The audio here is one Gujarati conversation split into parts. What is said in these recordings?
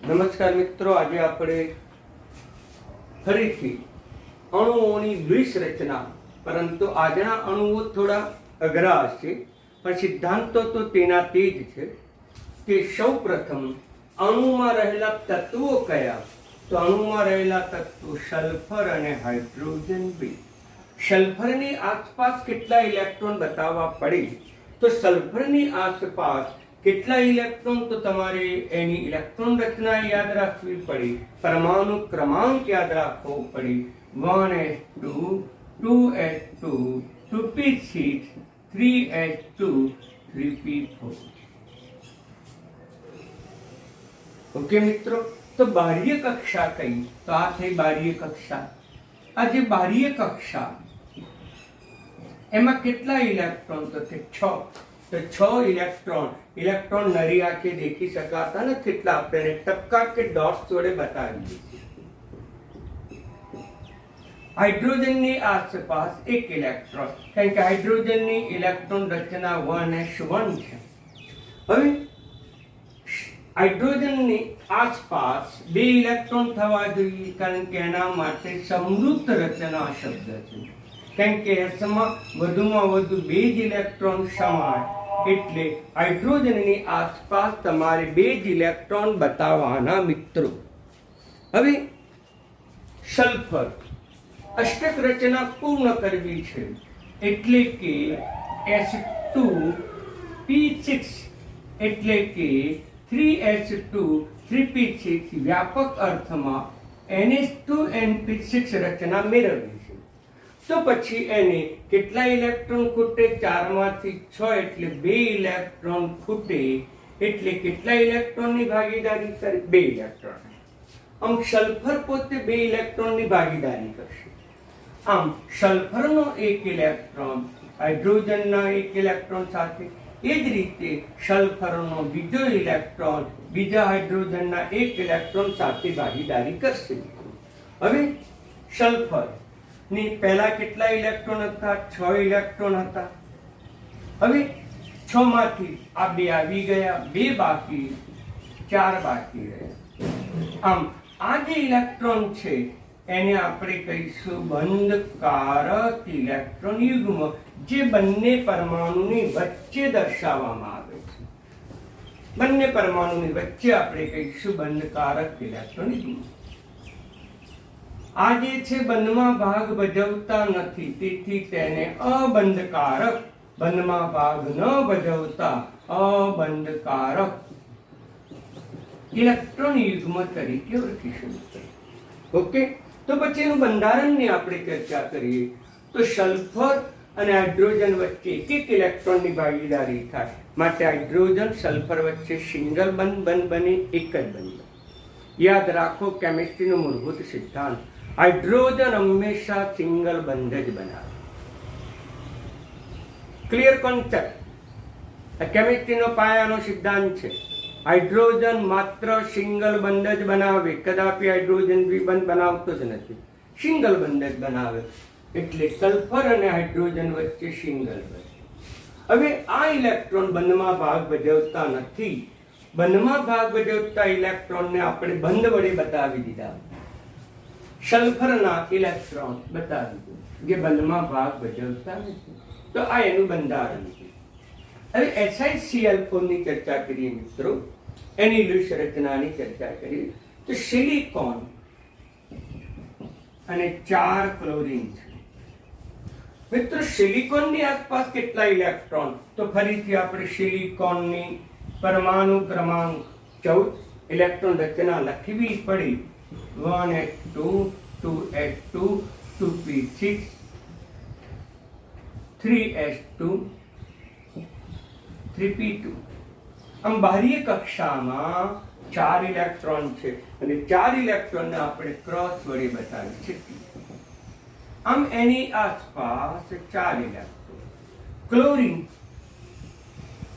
નમસ્કાર મિત્રો, આજે આપણે ફરીથી અણુઓની દ્વિશ રચના, પરંતુ આજના અણુઓ થોડા અઘરા હશે, પણ સિદ્ધાંતો તો તેના તે જ છે કે સૌ પ્રથમ અણુમાં રહેલા તત્વો કયા? તો અણુમાં રહેલા તત્વો સલ્ફર અને હાઇડ્રોજન બે. સલ્ફરની આસપાસ કેટલા ઇલેક્ટ્રોન બતાવવા પડે? તો સલ્ફરની આસપાસ કેટલા ઇલેક્ટ્રોન? તો તમારે એની ઇલેક્ટ્રોન રચના યાદ રાખવી પડે, પરમાણુ ક્રમાંક યાદ રાખવો પડે. 1s2 2s2 2p6 3s2 3p4. Okay મિત્રો, તો બાહ્ય કક્ષા કઈ? તો આ થઈ બાહ્ય કક્ષા. આ જે બાહ્ય કક્ષા, એમાં કેટલા ઇલેક્ટ્રોન? તો 6. તો 6 ઇલેક્ટ્રોન નરી આંખે દેખી શકાતા નથી, એટલે આપણે ટપકા કે ડોટ્સ વડે બતાવી દઈએ. હાઇડ્રોજનની આસપાસ 1 ઇલેક્ટ્રોન, કારણ કે હાઇડ્રોજનની ઇલેક્ટ્રોન રચના 1s1 છે. હવે હાઇડ્રોજનની આસપાસ 2 ઇલેક્ટ્રોન થવા જોઈએ, કારણ કે એના માટે સમૃદ્ધ રચના શબ્દ છે. કારણ કે એસમાં વધુમાં વધુ 2 જ ઇલેક્ટ્રોન સમાય, એટલે હાઇડ્રોજનની આસપાસ તમારે 2 જ ઇલેક્ટ્રોન બતાવવાના મિત્રો. હવે સલ્ફર અષ્ટક રચના પૂર્ણ કરવી છે, એટલે કે S2P6 એટલે કે 3s2 3p6 વ્યાપક અર્થમાં NH2NP6 રચના મેળવવી છે. તો પછી એને કેટલા ઇલેક્ટ્રોન ખૂટે? 4 માંથી 6 એટલે 2 ઇલેક્ટ્રોન ખૂટે, એટલે કેટલા ઇલેક્ટ્રોનની ભાગીદારી કરે? 2 ઇલેક્ટ્રોન. આમ સલ્ફર પોતે 2 ઇલેક્ટ્રોનની ભાગીદારી કરશે. આમ સલ્ફરનો 1 ઇલેક્ટ્રોન હાઇડ્રોજનના 1 ઇલેક્ટ્રોન સાથે, એ જ રીતે સલ્ફરનો બીજો ઇલેક્ટ્રોન બીજા હાઇડ્રોજનના 1 ઇલેક્ટ્રોન સાથે ભાગીદારી કરશે. હવે સલ્ફર ની પહેલા કેટલા ઇલેક્ટ્રોન હતા? 6 ઇલેક્ટ્રોન હતા. હવે 6 માંથી આ 2 આવી ગયા, 2 બાકી, 4 બાકી રહ્યા. આમ આ જે ઇલેક્ટ્રોન છે એને આપણે કહીશું બંધકારક ઇલેક્ટ્રોન યુગ્મ, જે બંને પરમાણુની વચ્ચે દર્શાવવામાં આવે છે. બંને પરમાણુની વચ્ચે આપણે કહીશું બંધકારક ઇલેક્ટ્રોન યુગ્મ. આ જે છે બંધમાં ભાગ ભજવતા નથી, તેથી તેને અબંધકારક, બંધમાં ભાગ ન ભજવતા અબંધકારક ઇલેક્ટ્રોન યુગ્મ તરીકે ઓળખીશું. ઓકે, તો પછી એનું બંધારણની આપણે ચર્ચા કરીએ. તો સલ્ફર અને હાઇડ્રોજન વચ્ચે 1 ઇલેક્ટ્રોનની ભાગીદારી થાય, માટે હાઇડ્રોજન સલ્ફર વચ્ચે સિંગલ બંધ બને, એક જ બંધ. યાદ રાખો કેમિસ્ટ્રીનો મૂળભૂત સિદ્ધાંત, હાઇડ્રોજન હંમેશા સિંગલ બંધ જ બનાવે. Clear concept? કેમિસ્ટ્રીનો પાયાનો સિદ્ધાંત છે. હાઇડ્રોજન માત્ર સિંગલ બંધ જ બનાવે, કદાપી હાઇડ્રોજન દ્વિબંધ બનાવતો જ નથી, સિંગલ બંધ જ બનાવે. એટલે સલ્ફર અને હાઇડ્રોજન વચ્ચે સિંગલ બંધ. હવે આ ઇલેક્ટ્રોન બંધમાં ભાગ ભજવતા નથી. બંધમાં ભાગ ભજવતા ઇલેક્ટ્રોનને આપણે બંધ વડે બતાવી દીધા. સલ્ફરના ઇલેક્ટ્રોન બતાવી દીધું જે બંધમાં ભાગ ભજવતા નથી. તો આ એનું બંધારણ છે. હવે SiCl4 ની ચર્ચા કરીએ મિત્રો, એની દ્વિશ રચનાની ચર્ચા કરીએ. તો સિલિકોન અને 4 ક્લોરીન છે. મિત્રો સિલિકોનની આસપાસ કેટલા ઇલેક્ટ્રોન? તો ફરીથી આપણે સિલિકોનની પરમાણુ ક્રમાંક 14 ઇલેક્ટ્રોન રચના લખવી પડી. 1s2 2s2 2p6 3s2 3p2. આમ બાહ્ય કક્ષામાં 4 ઇલેક્ટ્રોન છે, અને 4 ઇલેક્ટ્રોનને આપણે ક્રોસ વડે બતાવી શકીએ. આમ એની આસપાસ 4 ઇલેક્ટ્રોન.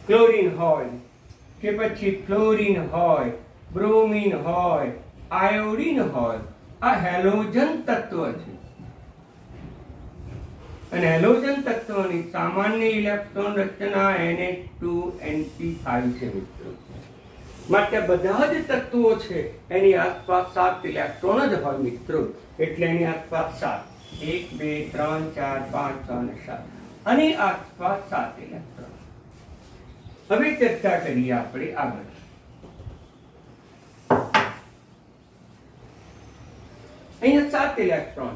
ક્લોરીન હોય કે પછી ફ્લોરીન હોય, બ્રોમીન હોય, આયોડીન હોય, આ હેલોજન તત્વ છે. અને હેલોજન તત્વની સામાન્ય ઇલેક્ટ્રોન રચના NH2NP5 છે મિત્રો. માટે બધા જ તત્વો છે એની આસપાસ 7 ઇલેક્ટ્રોન જ હોય મિત્રો. એટલે એની આસપાસ 7, 1 2 3 4 5 6 અને 7, આની આસપાસ 7 ઇલેક્ટ્રોન. હવે ચર્ચા કરીએ આપણે આગળ. અહીંયા 7 ઇલેક્ટ્રોન.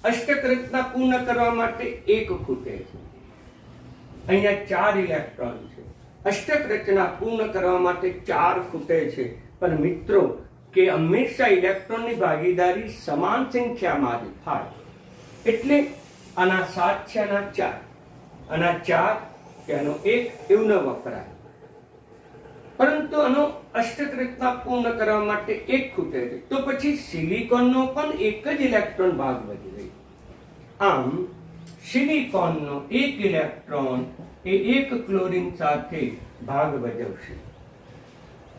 અષ્ટક રચના પૂર્ણ કરવા માટે 1 ખૂટે છે. અહીંયા 4 ઇલેક્ટ્રોન છે. અષ્ટક રચના પૂર્ણ કરવા માટે 4 ખૂટે છે. પણ મિત્રો કે હંમેશા ઇલેક્ટ્રોનની ભાગીદારી સમાન સંખ્યામાં જ થાય. એટલે આના 7 છે, આના 4, આના 4 કે આનો 1 એવું ન વપરાય. પરંતુ આનો અષ્ટક રચના પૂર્ણ કરવા માટે 1 ખૂટે છે. તો પછી સિલિકોનનો પણ 1 જ ઇલેક્ટ્રોન ભાગ વધે. આમ સિલિકોનનો 1 ઇલેક્ટ્રોન એ 1 ક્લોરીન સાથે ભાગ ભજવશે.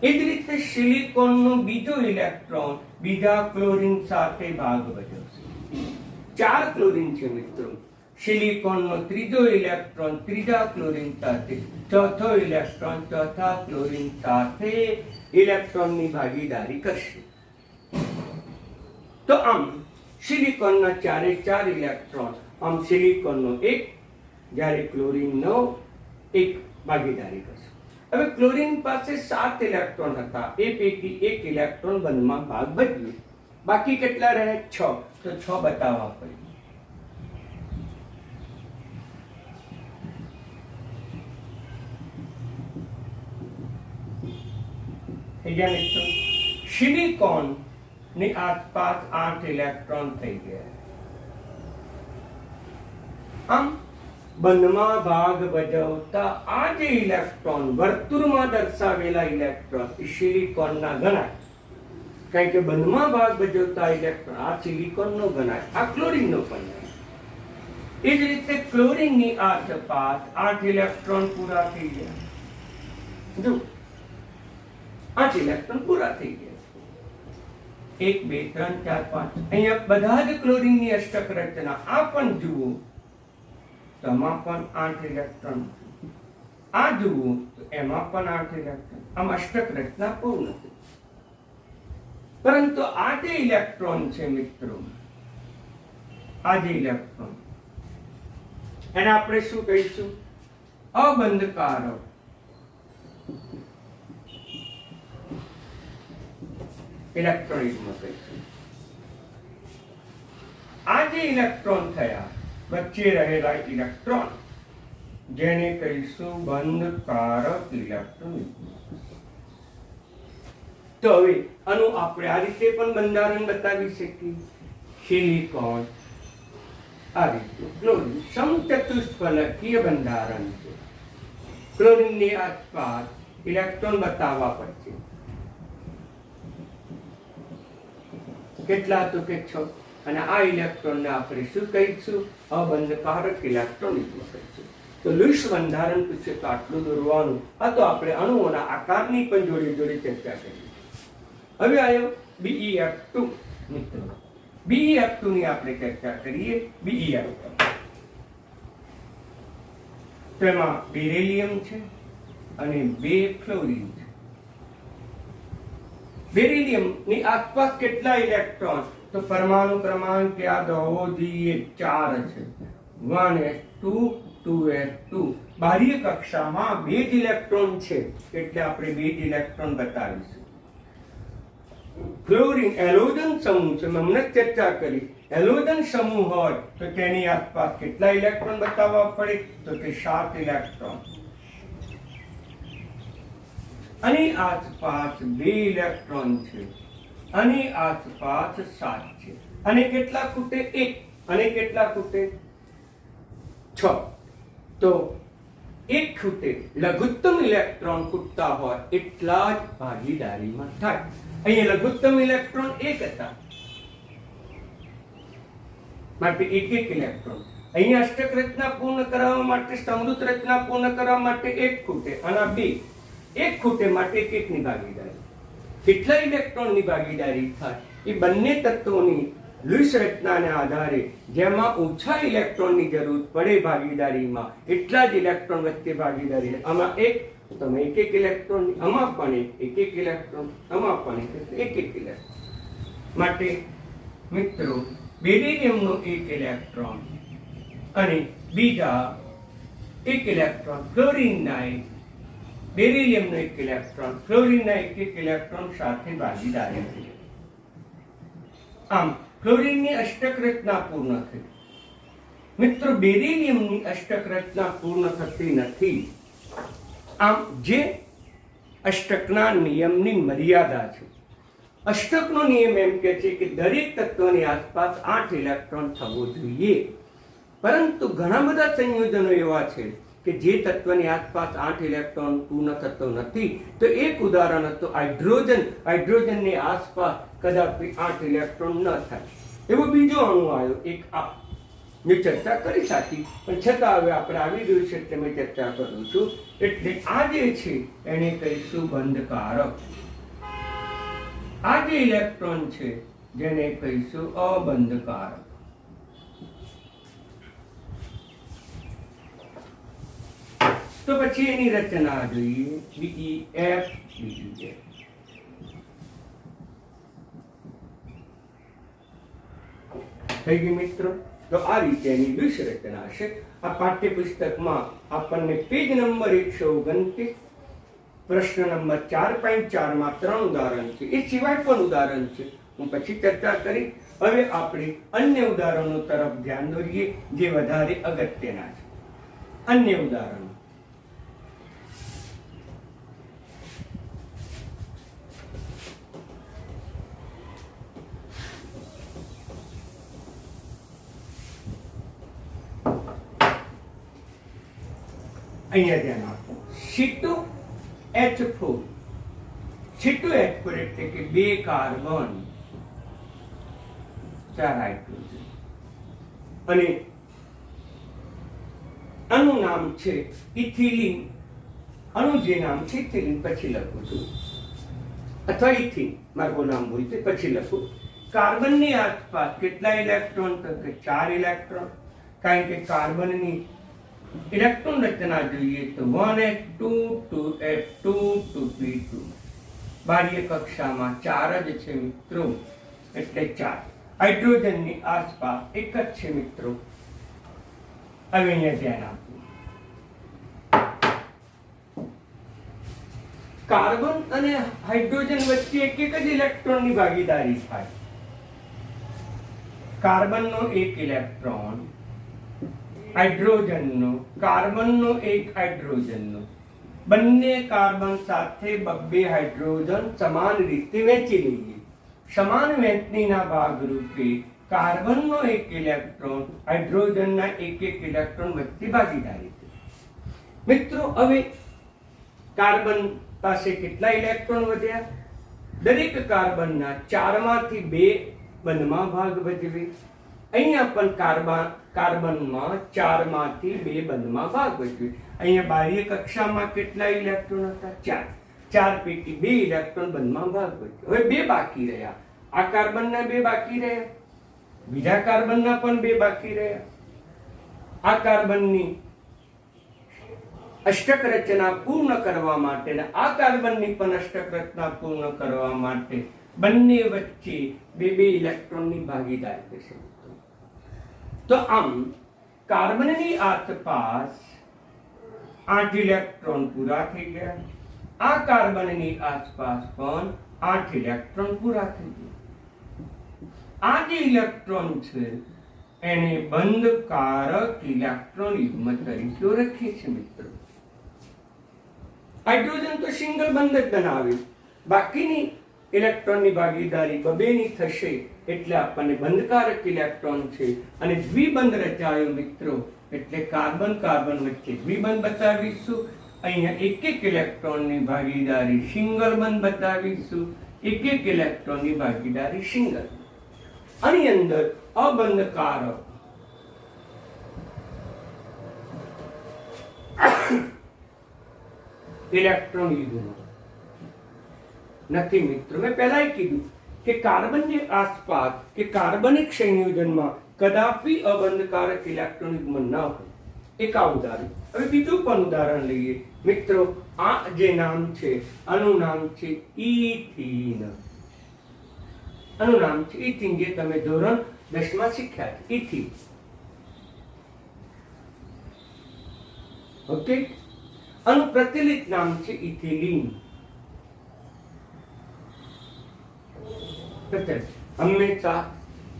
એ જ રીતે સિલિકોનનો બીજો ઇલેક્ટ્રોન બીજા ક્લોરીન સાથે ભાગ ભજવશે. 4 ક્લોરીન છે મિત્રો. સિલિકોનનો ત્રીજો ઇલેક્ટ્રોન ત્રીજા ક્લોરીન સાથે, ચોથો ઇલેક્ટ્રોન ચોથા ક્લોરીન સાથે ઇલેક્ટ્રોનની ભાગીદારી કરશે. તો આમ સિલિકોનના 4 ઇલેક્ટ્રોન, આમ સિલિકોનનો 1, જ્યારે ક્લોરીનનો 1 ભાગીદારી કરશે. હવે ક્લોરીન પાસે 7 ઇલેક્ટ્રોન હતા. એ પૈકી 1 ઇલેક્ટ્રોન બંધમાં ભાગ ભજવ્યો. બાકી કેટલા રહે? 6. તો 6 બતાવવા પડે. મિત્રો સિલિકોન ની આસપાસ 8 ઇલેક્ટ્રોન થઈ ગયા. આમ બંધમાં ભાગ ભજવતા આ જે ઇલેક્ટ્રોન વર્તુળમાં દર્શાવેલા ઇલેક્ટ્રોન એ સિલિકોનના ગણાય. કારણ કે બંધમાં ભાગ ભજવતા ઇલેક્ટ્રોન આ સિલિકોનનો ગણાય, આ ક્લોરીનનો પણ ગણાય. એ જ રીતે ક્લોરીનની આસપાસ 8 ઇલેક્ટ્રોન પૂરા થઈ ગયા. જો 8 ઇલેક્ટ્રોન પૂરા થઈ ગયા. 1 2 3 4 5. અહીંયા બધા જ ક્લોરીનની અષ્ટક રચના. આ પણ જુઓ તો એમાં પણ 8 ઇલેક્ટ્રોન. આ જુઓ તો એમાં પણ 8 ઇલેક્ટ્રોન. આમ અષ્ટક રચના પૂર્ણ થઈ. પરંતુ આ જે ઇલેક્ટ્રોન છે મિત્રો, આ જે ઇલેક્ટ્રોન, એને આપણે શું કહીશું? અબંધકારક. ઇલેક્ટ્રોનિકમાં કહીશું. આ જે ઇલેક્ટ્રોન થયા વચ્ચે રહેલા ઇલેક્ટ્રોન, જેને કહીશું બંધકારક ઇલેક્ટ્રોન. તો હવે આનું આપણે આ રીતે પણ બંધારણ બતાવી શકીએ. સિલિકોન આ રીતે, ક્લોરીન સમચતુષ્ફલકીય બંધારણ છે. ક્લોરીનની આસપાસ ઇલેક્ટ્રોન બતાવવા પડશે. કેટલા? તો કે 6. અને આ ઇલેક્ટ્રોનને આપણે શું કહીશું? અબંધકારક ઇલેક્ટ્રોન કહીશું. તો લુઈસ બંધારણ પૂછે તો આટલું દોરવાનું. આ તો આપણે અણુઓના આકારની પણ જોડે જોડે ચર્ચા કરી. હવે આવ્યો BeF2 મિત્રો. BeF2 ની આપણે ચર્ચા કરીએ. BeF2 તો એમાં બેરિલિયમ છે અને 2 ક્લોરીન છે. બેરિલિયમ ની આસપાસ કેટલા ઇલેક્ટ્રોન? તો પરમાણુ ક્રમાંક યાદ હોવો જોઈએ, 4 છે. 1s2 2s2. બાહ્ય કક્ષામાં 2 જ ઇલેક્ટ્રોન છે, એટલે આપણે 2 જ ઇલેક્ટ્રોન બતાવીશું. ક્લોરીન હેલોજન સમૂહ છે. મેં હમણાં ચર્ચા કરી. હેલોજન સમૂહ હોય તો તેની આસપાસ કેટલા ઇલેક્ટ્રોન બતાવવા પડે? તો કે 7 ઇલેક્ટ્રોન. આની આસપાસ 2 ઇલેક્ટ્રોન છે. આની આસપાસ 7 છે. અને કેટલા ખૂટે? 1. અને કેટલા ખૂટે? 6. તો 1 ખૂટે. લઘુત્તમ ઇલેક્ટ્રોન ખૂટતા હોય એટલા જ ભાગીદારીમાં થાય. અહીંયા લઘુત્તમ ઇલેક્ટ્રોન 1 હતા, માટે 1 ઇલેક્ટ્રોન. અહીંયા અષ્ટક રચના પૂર્ણ કરવા માટે, સમૃદ્ધ રચના પૂર્ણ કરવા માટે 1 ખૂટે. આના 2. 1 ખૂટે માટે 1 ની ભાગીદારી. કેટલા ઇલેક્ટ્રોનની ભાગીદારી થાય? એ બંને તત્વોની લુઈસ રચનાને આધારે જેમાં ઓછા ઇલેક્ટ્રોનની જરૂર પડે ભાગીદારીમાં, એટલા જ ઇલેક્ટ્રોન વચ્ચે ભાગીદારી. આમાં 1 તમે એક ઇલેક્ટ્રોન, આમાં પણ એક ઇલેક્ટ્રોન, આમાં પણ એક ઇલેક્ટ્રોન. માટે મિત્રો બેરિલિયમનો એક ઇલેક્ટ્રોન અને બીજા એક ઇલેક્ટ્રોન ફ્લોરિનના બેરિલિયમનો એક ઇલેક્ટ્રોન ફ્લોરિનના એક ઇલેક્ટ્રોન સાથે ભાગીદારી છે. આમ ફ્લોરિનની અષ્ટક રચના પૂર્ણ થઈ. મિત્રો બેરિલિયમની અષ્ટક રચના પૂર્ણ થતી નથી. આમ જે અષ્ટકના નિયમની મર્યાદા છે. અષ્ટકનો નિયમ એમ કહે છે કે દરેક તત્વની આસપાસ 8 ઇલેક્ટ્રોન થવો જોઈએ. પરંતુ ઘણા બધા સંયોજનો એવા છે કે જે તત્વની આસપાસ 8 ઇલેક્ટ્રોન પૂર્ણ થતો નથી. તો એક ઉદાહરણ હતું હાઇડ્રોજન. હાઇડ્રોજનની આસપાસ કદાપી 8 ઇલેક્ટ્રોન ન થાય. એવો બીજો અણુ આવ્યો એક આ, મેં ચર્ચા કરી સાચી, પણ છતાં હવે આપણે આવી ગયું છે એટલે મેં ચર્ચા કરું છું. એટલે આ જે છે એને કહીશું બંધકારક. આ જે ઇલેક્ટ્રોન છે જેને કહીશું અબંધકારક. તો પછી એની રચના જોઈએ. BeF બીજું થઈ ગઈ મિત્રો. તો આ રીતે એની દ્વિશ રચના હશે. આ પાઠ્યપુસ્તકમાં આપણને પેજ નંબર 129 પ્રશ્ન નંબર 4.4 માં 3 ઉદાહરણ છે. એ સિવાય પણ ઉદાહરણ છે, હું પછી ચર્ચા કરી. હવે આપણે અન્ય ઉદાહરણો તરફ ધ્યાન દોરીએ જે વધારે અગત્યના છે. અન્ય ઉદાહરણો અહીંયા ધ્યાન આપો. C2H4. C2H4 એટલે કે 2 કાર્બન 4 હાઇડ્રોજન અને આનું નામ છે ઇથિલિન. આનું જે નામ છે ઇથિલિન પછી લખું છું, અથવા ઇથિન, મારું નામ ભૂલ છે પછી લખું. કાર્બનની આસપાસ કેટલા ઇલેક્ટ્રોન? તો કે 4 ઇલેક્ટ્રોન. કારણ કે કાર્બનની ઇલેક્ટ્રોન રચના જોઈએ તો 1s2 2s2 2p2. બાહ્ય કક્ષામાં 4 જ છે મિત્રો, એટલે 4. હાઇડ્રોજનની આસપાસ એક જ છે મિત્રો. હવે અહીંયા ધ્યાન આપો. કાર્બન અને હાઇડ્રોજન વચ્ચે એક જ ઇલેક્ટ્રોનની ભાગીદારી થાય. કાર્બનનો એક ઇલેક્ટ્રોન, હાઇડ્રોજનનો, કાર્બનનો એક હાઇડ્રોજનનો. બંને કાર્બન સાથે 2 હાઇડ્રોજન સમાન રીતે વહેંચી લઈએ. સમાન વહેંચણીના ભાગરૂપે કાર્બનનો એક ઇલેક્ટ્રોન હાઇડ્રોજનના એક ઇલેક્ટ્રોન વચ્ચે ભાગીદારી છે. મિત્રો હવે કાર્બન પાસે કેટલા ઇલેક્ટ્રોન વધ્યા? દરેક કાર્બનના 4 માંથી 2 બંધમાં ભાગ ભજવે. અહીંયા પણ કાર્બનમાં 4 માંથી 2 બંધમાં ભાગ ભજવે. અહીંયા બાહ્ય કક્ષામાં કેટલા ઇલેક્ટ્રોન હતા? 4 પૈકી 2 ઇલેક્ટ્રોન બંધમાં ભાગ ભજવે. હવે 2 બાકી રહ્યા. આ કાર્બનના 2 બાકી રહ્યા, બીજા કાર્બનના પણ 2 બાકી રહ્યા. આ કાર્બનની અષ્ટક રચના પૂર્ણ કરવા માટે અને આ કાર્બનની પણ અષ્ટક રચના પૂર્ણ કરવા માટે બંને વચ્ચે 2 ઇલેક્ટ્રોનની ભાગીદારી થશે. તો આમ કાર્બનની આસપાસ 8 ઇલેક્ટ્રોન પૂરા થઈ ગયા. આ કાર્બનની આસપાસ પણ 8 ઇલેક્ટ્રોન પૂરા થઈ ગયા. આ જે ઇલેક્ટ્રોન છે એને બંધકારક ઇલેક્ટ્રોન યુગ્મ તરીકે ઓળખીએ છીએ મિત્રો. હાઇડ્રોજન તો સિંગલ બંધ જ બનાવે, બાકીની ઇલેક્ટ્રોનની ભાગીદારી 2 ની થશે એટલે આપણને બંધકારક ઇલેક્ટ્રોન છે. અને દ્વિબંધ રચાયો મિત્રો, એટલે કાર્બન કાર્બન વચ્ચે દ્વિબંધ બતાવીશું. અહીંયા એક ઇલેક્ટ્રોનની ભાગીદારી સિંગલ બંધ બતાવીશું, એક ઇલેક્ટ્રોનની ભાગીદારી સિંગલ. આની અંદર અબંધકારક ઇલેક્ટ્રોન યુગ્મ નથી મિત્રો. મેં પહેલા કીધું કે કાર્બનની આસપાસ કે કાર્બનિક સંયોજનમાં કદાપી અબંધકારક ઇલેક્ટ્રોન યુગ્મ ન હોય. એક આ ઉદાહરણ. હવે બીજું પણ ઉદાહરણ લઈએ મિત્રો. આ જે નામ છે આનું નામ છે ઇથીન. આનું નામ છે ઇથીન, જે તમે ધોરણ 10 માં શીખ્યા છે. ઇથીન. ઓકે. આનું પ્રચલિત નામ છે ઇથિલિન. હંમેશા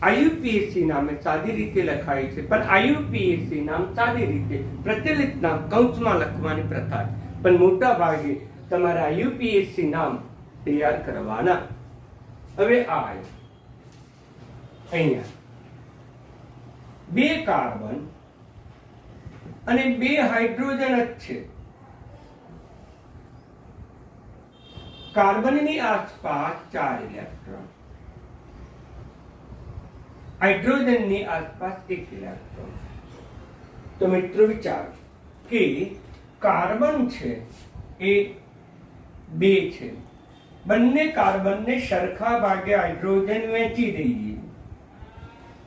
આઈયુપીએસસી નામે સાદી રીતે લખાય છે, પણ આઈયુપીએસસી નામ સાદી રીતે પ્રચલિત નામ કૌંસમાં લખવાની પ્રથા છે. પણ મોટા ભાગે તમારા આઈયુપીએસસી નામ તૈયાર કરવાના. હવે આ અહીંયા 2 કાર્બન અને 2 હાઇડ્રોજન જ છે. કાર્બનની આસપાસ 4 ઇલેક્ટ્રોન, હાઇડ્રોજનની આસપાસ 1 ઇલેક્ટ્રોન. તો મિત્રો વિચારો કે કાર્બન છે એ 2 છે. બંને કાર્બનને સરખા ભાગે હાઇડ્રોજન વહેંચી દઈએ,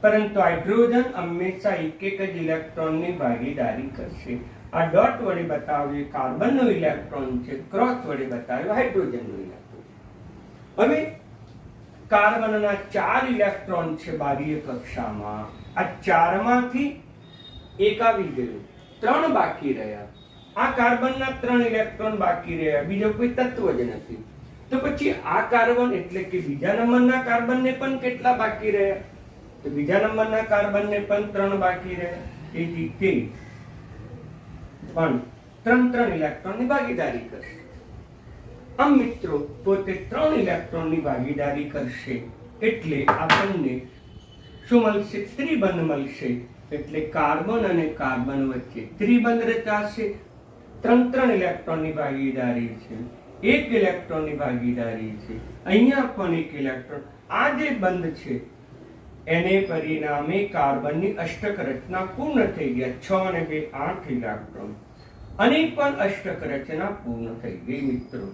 પરંતુ હાઇડ્રોજન હંમેશા 1 જ ઇલેક્ટ્રોનની ભાગીદારી કરશે. આ ડોટ વડે બતાવ્યું કાર્બનનો ઇલેક્ટ્રોન છે, ક્રોસ વડે બતાવ્યું હાઇડ્રોજનનો ઇલેક્ટ્રોન. હવે કાર્બનના 4 ઇલેક્ટ્રોન છે બાહ્ય કક્ષામાં. આ 4 માંથી 1 આવી ગયું, 3 બાકી રહ્યા. આ કાર્બનના 3 ઇલેક્ટ્રોન બાકી રહ્યા, બીજો કોઈ તત્વ જ નથી. તો પછી આ કાર્બન એટલે કે બીજા નંબરના કાર્બનને પણ કેટલા બાકી રહ્યા? તો બીજા નંબરના કાર્બનને પણ 3 બાકી રહ્યા. તેથી તે પણ 3 ઇલેક્ટ્રોનની ભાગીદારી કરશે. આમ મિત્રો પોતે 3 ઇલેક્ટ્રોનની ભાગીદારી કરશે એટલે આપણને શું મળશે? ત્રિબંધ મળશે. એટલે કાર્બન અને કાર્બન વચ્ચે ત્રિબંધ રચાશે. 3 ઇલેક્ટ્રોનની ભાગીદારી છે, 1 ઇલેક્ટ્રોનની ભાગીદારી છે, અહીંયા પણ 1 ઇલેક્ટ્રોન. આ જે બંધ છે એને પરિણામે કાર્બનની અષ્ટક રચના પૂર્ણ થઈ ગયા. 6 અને 2 8 ઇલેક્ટ્રોન. અને પણ અષ્ટક રચના પૂર્ણ થઈ ગઈ મિત્રો.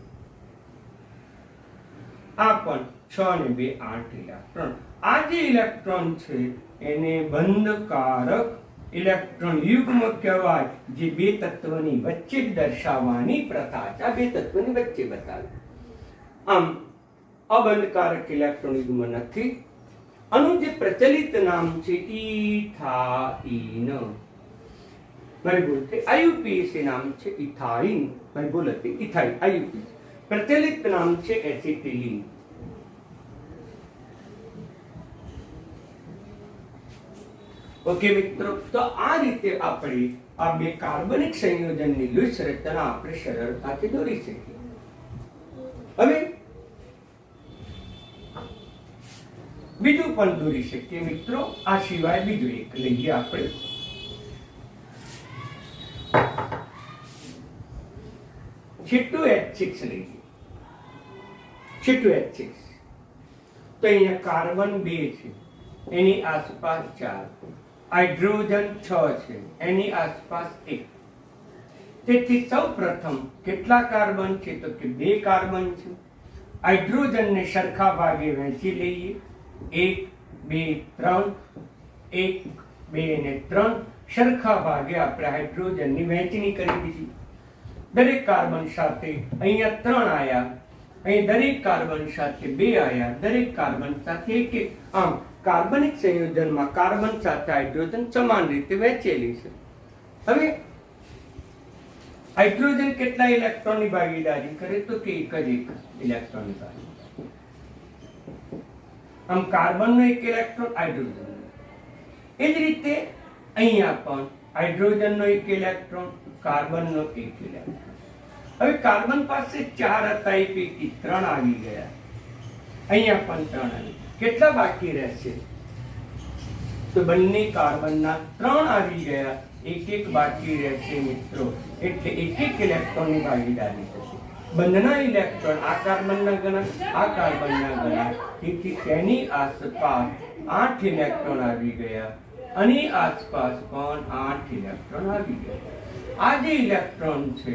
આ પણ 6 અને 2 8 ઇલેક્ટ્રોન. આ જે ઇલેક્ટ્રોન છે એને બંધકારક ઇલેક્ટ્રોન યુગ્મ કહેવાય, જે 2 તત્વની વચ્ચે દર્શાવવાની પ્રથા છે. આ 2 તત્વની વચ્ચે બતાવે. આમ અબંધકારક ઇલેક્ટ્રોન યુગ્મ નથી. આનું જે પ્રચલિત નામ છે ઇથાઇન. મારી ભૂલ થઈ. આઈયુપીએસી નામ છે ઇથાઇન. મારી ભૂલ હતી. ઇથાઇન આઈયુપીએસી. પ્રચલિત નામ છે એસિટિલિન. ઓકે મિત્રો, તો આ રીતે આપણે આ 2 કાર્બનિક સંયોજનની લુઈસ રચના આપણે સરળતાથી દોરી શકીએ. હવે બીજું પણ દોરી શકીએ મિત્રો. આ સિવાય બીજું એક લઈએ આપણે. છેટું H6 લઈએ. છેટું H6. તો અહીંયા કાર્બન 2 છે, એની આસપાસ 4. હાઇડ્રોજન 6 છે, એની આસપાસ 1. તેથી સૌ પ્રથમ કેટલા કાર્બન છે? તો કે 2 કાર્બન છે. હાઇડ્રોજનને સરખા ભાગે વહેંચી લઈએ. 1 2 3. 1 2 અને 3 સરખા ભાગે આપણે હાઇડ્રોજનની વહેંચણી કરી દીધી. દરેક કાર્બન સાથે અહીંયા 3 આયા, અહીં દરેક કાર્બન સાથે 2 આયા, દરેક કાર્બન સાથે 1 1. આમ કાર્બનિક સંયોજનમાં કાર્બન સાથે હાઇડ્રોજન સમાન રીતે વહેંચેલી છે. હવે હાઇડ્રોજન કેટલા ઇલેક્ટ્રોનની ભાગીદારી કરે? તો કે 1 જ ઇલેક્ટ્રોનની ભાગીદારી. આમ કાર્બનનો 1 ઇલેક્ટ્રોન, હાઇડ્રોજનનો. એ જ રીતે અહીંયા પણ હાઇડ્રોજનનો 1 ઇલેક્ટ્રોન, કાર્બનનો 1 ઇલેક્ટ્રોન. હવે કાર્બન પાસે 4 હતા, એ પૈકી 3 આવી ગયા. અહીંયા પણ 3 આવી. કેટલા બાકી રહેશે? તો બંને કાર્બનના 3 આવી ગયા, 1 1 બાકી રહેશે મિત્રો. એટલે 1 1 ઇલેક્ટ્રોનની ભાગીદારી થશે. બંધના ઇલેક્ટ્રોન આ કાર્બનના ગણા, આ કાર્બનના ગણા. તેથી તેની આસપાસ 8 ઇલેક્ટ્રોન આવી ગયા, અને આસપાસ પણ 8 ઇલેક્ટ્રોન આવી ગયા. આ જે ઇલેક્ટ્રોન છે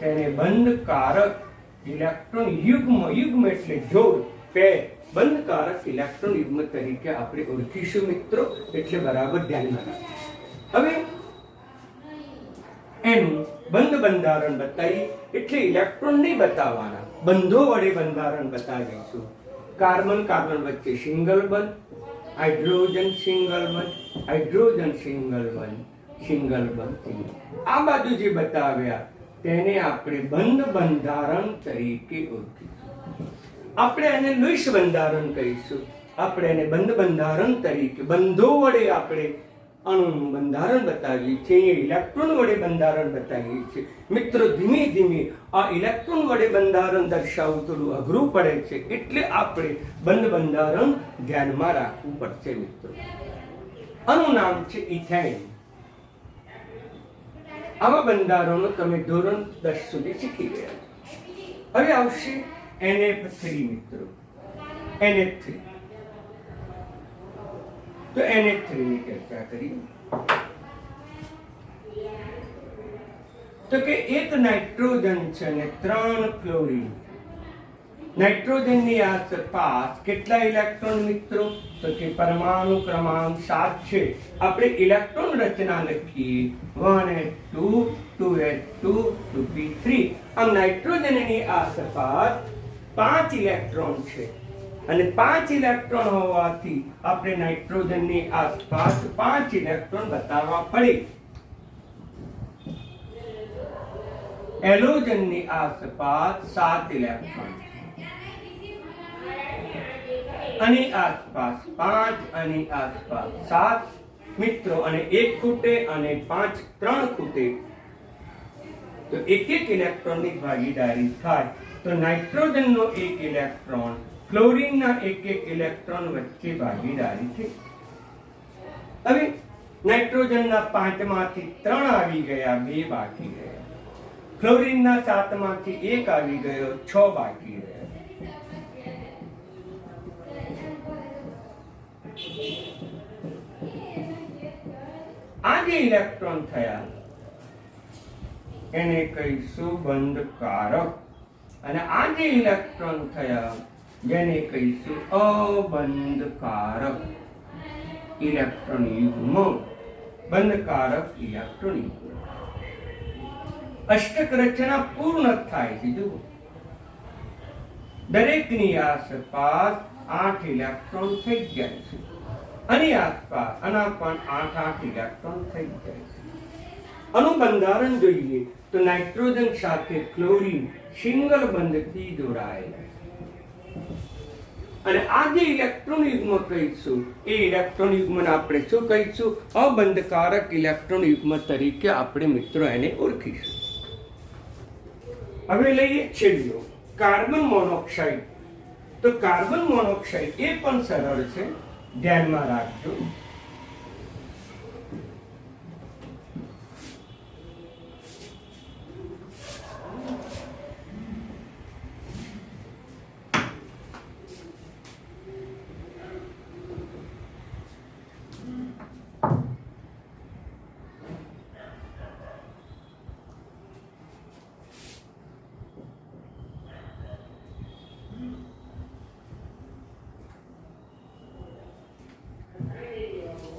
તેને બંધકારક ઇલેક્ટ્રોન યુગ્મ, યુગ્મ એટલે જોડ, પેર, બંધકારક ઇલેક્ટ્રોન યુગ્મ તરીકે આપણે ઓળખીશું મિત્રો. એટલે બરાબર ધ્યાનમાં રાખો. હવે એનું બંધ બંધારણ બતાવી, એટલે ઇલેક્ટ્રોન નહીં બતાવવાના, બંધો વડે બંધારણ બતાવીશું. કાર્બન કાર્બન વચ્ચે સિંગલ બંધ, હાઇડ્રોજન સિંગલ બંધ, હાઇડ્રોજન સિંગલ બંધ, સિંગલ બંધ. આ બાજુ જે બતાવ્યા તેને આપણે બંધ બંધારણ તરીકે ઓળખીશું. આપણે એને લુઈસ બંધારણ કહીશું. આપણે એને બંધ બંધારણ તરીકે, બંધો વડે આપણે અણુનું બંધારણ બતાવીએ છીએ, ઇલેક્ટ્રોન વડે બંધારણ બતાવીએ છીએ. મિત્રો, ધીમે ધીમે આ ઇલેક્ટ્રોન વડે બંધારણ દર્શાવવું થોડું અઘરું પડે છે, એટલે આપણે બંધ બંધારણ ધ્યાનમાં રાખવું પડશે. મિત્રો, આનું નામ છે ઇથેન. આવા બંધારણો તમે ધોરણ 10 સુધી શીખી ગયા છો. હવે આવશે NF3. મિત્રો, NF3. તો NH3 ની ચર્ચા કરીએ. તો કે એક નાઇટ્રોજન છે અને 3 ક્લોરીન. નાઇટ્રોજનની આસપાસ કેટલા ઇલેક્ટ્રોન મિત્રો? તો કે પરમાણુ ક્રમાંક 7 છે. આપણે ઇલેક્ટ્રોન રચના લખીએ 1s2 2s2 2p3. આમ નાઇટ્રોજનની આસપાસ 5 ઇલેક્ટ્રોન છે અને 5 ઇલેક્ટ્રોન હોવાથી આપણે નાઇટ્રોજનની આસપાસ 5 ઇલેક્ટ્રોન બતાવવા પડે. હેલોજનની આસપાસ 7 ઇલેક્ટ્રોન, આની આસપાસ 5, આની આસપાસ 7 મિત્રો, અને 1 ખૂટે અને 5 3 ખૂટે તો એક ઇલેક્ટ્રોનની ભાગીદારી થાય. તો નાઇટ્રોજનનો 1 ઇલેક્ટ્રોન, ક્લોરીનના 1 ઇલેક્ટ્રોન વચ્ચે ભાગીદારી છે. હવે નાઇટ્રોજનના 5 માંથી 3 આવી ગયા, 2 બાકી રહ્યા. ક્લોરીનના 7 માંથી 1 આવી ગયો, 6 બાકી રહ્યા. આ જે ઇલેક્ટ્રોન થયા એને કહીશું બંધકારક, અને આ જે ઇલેક્ટ્રોન થયા જેને કહીશું અબંધકારક ઇલેક્ટ્રોન યુગ્મ. બંધકારક ઇલેક્ટ્રોન યુગ્મ. અષ્ટક રચના પૂર્ણ થાય છે. જુઓ, દરેકની આસપાસ 8 ઇલેક્ટ્રોન થઈ જાય છે. આની આસપાસ આના પણ 8 ઇલેક્ટ્રોન થઈ જાય છે. આનું બંધારણ જોઈએ તો નાઇટ્રોજન સાથે ક્લોરીન સિંગલ બંધથી જોડાયેલા છે. અને આ જે ઇલેક્ટ્રોન યુગ્મ કહીશું એ ઇલેક્ટ્રોન યુગ્મને આપણે શું કહીશું? અબંધકારક ઇલેક્ટ્રોન યુગ્મ તરીકે આપણે મિત્રો એને ઓળખીશું. હવે લઈએ છેલ્લો કાર્બન મોનોક્સાઇડ. તો કાર્બન મોનોક્સાઇડ એ પણ સરળ છે, ધ્યાનમાં રાખજો.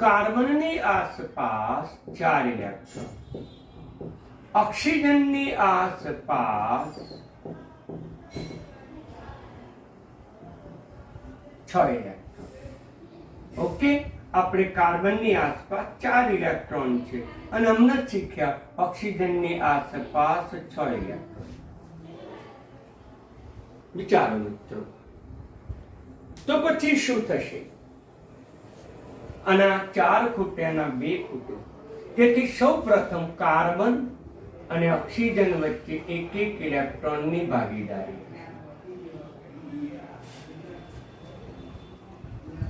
કાર્બનની આસપાસ 4 ઇલેક્ટ્રોન, ઓક્સિજનની આસપાસ 6 ઇલેક્ટ્રોન. ઓકે, આપણે કાર્બનની આસપાસ 4 ઇલેક્ટ્રોન છે અને હમણાં શીખ્યા ઓક્સિજનની આસપાસ 6 ઇલેક્ટ્રોન. વિચારો મિત્રો, તો પછી શું થશે? આના 4 ખૂટે, આના 2 ખૂટે. તેથી સૌ પ્રથમ કાર્બન અને ઓક્સિજન વચ્ચે 1 ઇલેક્ટ્રોનની ભાગીદારી.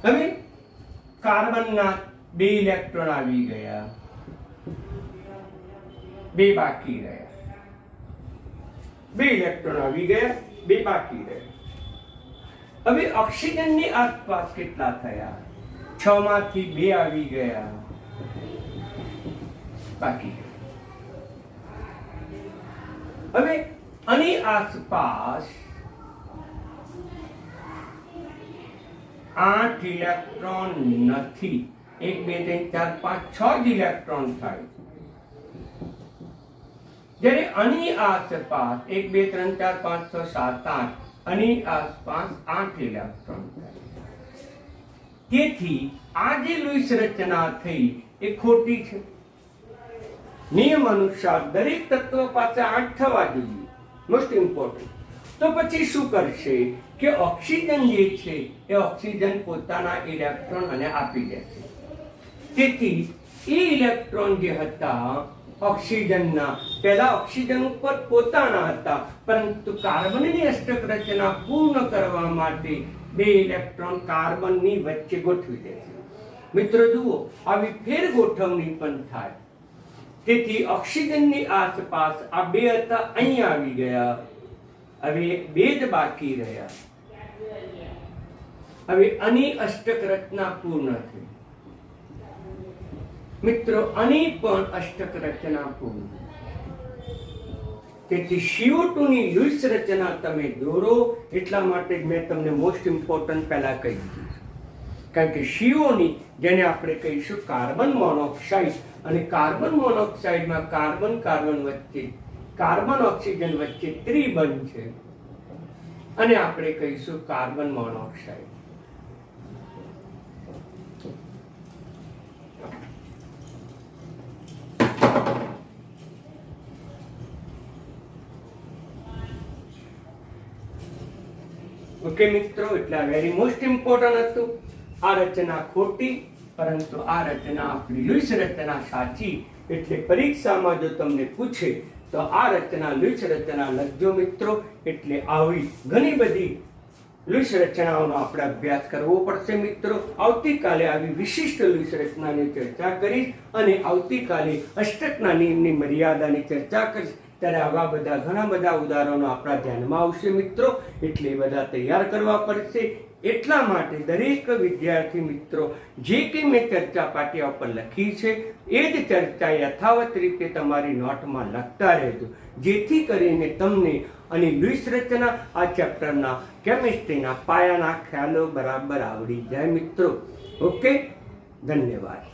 હવે કાર્બનના 2 ઇલેક્ટ્રોન આવી ગયા, 2 બાકી રહ્યા. 2 ઇલેક્ટ્રોન આવી ગયા, 2 બાકી રહ્યા. હવે ઓક્સિજનની આસપાસ કેટલા થયા? 6 માંથી 2 આવી ગયા, બાકી. હવે આની આસપાસ 8 ઇલેક્ટ્રોન નથી. 1 2 3 4 5 6 જ ઇલેક્ટ્રોન થાય. જ્યારે આની આસપાસ 1 2 3 4 5 6 7 8 આની આસપાસ 8 ઇલેક્ટ્રોન થાય. તેથી આ જે લુઈસ રચના થઈ એ ખોટી છે. નિયમ અનુસાર દરેક તત્વ પાસે 8 થવા જોઈએ, મોસ્ટ ઇમ્પોર્ટન્ટ. તો પછી શું કરશે કે ઓક્સિજન જે છે એ ઓક્સિજન પોતાના ઇલેક્ટ્રોન અને આપી દેશે. તેથી એ ઇલેક્ટ્રોન જે હતા ઓક્સિજનના, પહેલા ઓક્સિજન ઉપર પોતાના હતા, પરંતુ કાર્બનની અષ્ટક રચના પૂર્ણ કરવા માટે 2 ઇલેક્ટ્રોન કાર્બનની વચ્ચે ગોઠવી દેશે. મિત્રો જુઓ, આવી ફેર ગોઠવણી પણ થાય. તેથી ઓક્સિજનની આસપાસ આ 2 હતા, અહીંયા આવી ગયા. હવે 2 જ બાકી રહ્યા. હવે આની અષ્ટક રચના પૂર્ણ થઈ. મિત્રો, આની પણ અષ્ટક રચના પૂર્ણ. તેથી CO2 ની લુઈસ રચના તમે દોરો. એટલા માટે જ મેં તમને મોસ્ટ ઇમ્પોર્ટન્ટ પહેલા કહી દીધું. કારણ કે CO ની, જેને આપણે કહીશું કાર્બન મોનોક્સાઇડ, અને કાર્બન મોનોક્સાઇડમાં કાર્બન કાર્બન વચ્ચે, કાર્બન ઓક્સિજન વચ્ચે ત્રિબંધ છે, અને આપણે કહીશું કાર્બન મોનોક્સાઇડ. ઓકે મિત્રો, એટલે આ વેરી મોસ્ટ ઇમ્પોર્ટન્ટ હતું. આ રચના ખોટી, પરંતુ આ રચના આપણી લુઈસ રચના સાચી. એટલે પરીક્ષામાં જો તમને પૂછે તો આ રચના લુઈસ રચના લખજો મિત્રો. એટલે આવી ઘણી બધી લુઈસ રચનાઓનો આપણે અભ્યાસ કરવો પડશે મિત્રો. આવતીકાલે આવી વિશિષ્ટ લુઈસ રચનાની ચર્ચા કરીશ, અને આવતીકાલે અષ્ટકના નિયમની મર્યાદાની ચર્ચા કરીશ. ત્યારે આવા બધા ઘણા બધા ઉદાહરણો આપણા ધ્યાનમાં આવશે મિત્રો. એટલે એ બધા તૈયાર કરવા પડશે. એટલા માટે દરેક વિદ્યાર્થી મિત્રો જે કંઈ મેં ચર્ચા પાટિયા પર લખી છે એ જ ચર્ચા યથાવત રીતે તમારી નોટમાં લખતા રહેજો, જેથી કરીને તમને અને લુઈસ રચના આ ચેપ્ટરના કેમિસ્ટ્રીના પાયાના ખ્યાલો બરાબર આવડી જાય મિત્રો. ઓકે, ધન્યવાદ.